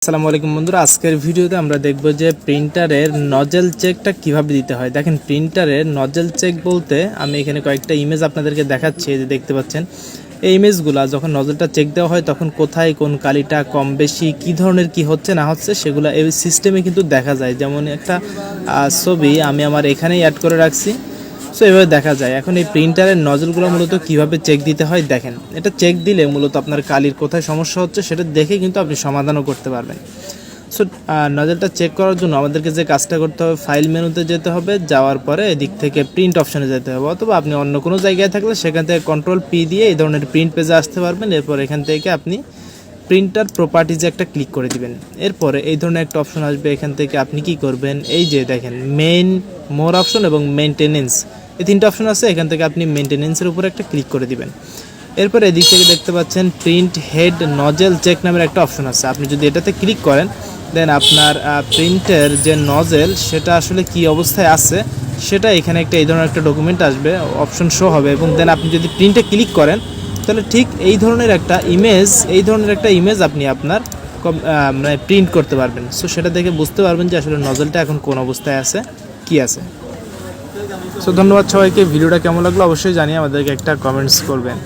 আসসালামু আলাইকুম বন্ধুরা, আজকের ভিডিওতে আমরা দেখব যে প্রিন্টারের নজেল চেকটা কিভাবে দিতে হয়। দেখেন, প্রিন্টারের নজেল চেক বলতে আমি এখানে কয়েকটা ইমেজ আপনাদেরকে দেখাচ্ছি, যে দেখতে পাচ্ছেন এই ইমেজগুলা যখন নজেলটা চেক দেওয়া হয় তখন কোথায় কোন কালিটা কম বেশি কী ধরনের কি হচ্ছে না হচ্ছে সেগুলো এই সিস্টেমে কিন্তু দেখা যায়। যেমন একটা ছবি আমি আমার এখানেই অ্যাড করে রাখছি, সো এভাবে দেখা যায়। এখন এই প্রিন্টারের নজলগুলো মূলত কিভাবে চেক দিতে হয় দেখেন, এটা চেক দিলে মূলত আপনার কালির কোথায় সমস্যা হচ্ছে সেটা দেখে কিন্তু আপনি সমাধানও করতে পারবেন। সো নজলটা চেক করার জন্য আমাদেরকে যে কাজটা করতে হবে, ফাইল মেনুতে যেতে হবে, যাওয়ার পরে এদিক থেকে প্রিন্ট অপশনে যেতে হবে, অথবা আপনি অন্য কোনো জায়গায় থাকলে সেখান থেকে কন্ট্রোল-P দিয়ে এই ধরনের প্রিন্ট পেজে আসতে পারবেন। এরপর এখান থেকে আপনি প্রিন্টার প্রপার্টিজে একটা ক্লিক করে দিবেন। এরপরে এই ধরনের একটা অপশন আসবে, এখান থেকে আপনি কি করবেন, এই যে দেখেন মেইন, মোর অপশন এবং মেনটেনেন্স, এই তিনটা অপশন আছে। এখান থেকে আপনি মেনটেনেন্সের উপরে একটা ক্লিক করে দিবেন। এরপর এদিক থেকে দেখতে পাচ্ছেন প্রিন্ট হেড নজেল চেক নামের একটা অপশন আছে। আপনি যদি এটাতে ক্লিক করেন দেন আপনার প্রিন্টের যে নজেল সেটা আসলে কি অবস্থায় আছে সেটা এখানে একটা এই ধরনের একটা ডকুমেন্ট আসবে, অপশন শো হবে, এবং দেন আপনি যদি প্রিন্টে ক্লিক করেন তাহলে ঠিক এই ধরনের একটা ইমেজ আপনি আপনার মানে প্রিন্ট করতে পারবেন। সো সেটা দেখে বুঝতে পারবেন যে আসলে নজেলটা এখন কোন অবস্থায় আছে, কি আছে। সো ধন্যবাদ সবাইকে। ভিডিওটা কেমন লাগলো অবশ্যই জানিয়ে আমাদেরকে একটা কমেন্টস করবেন।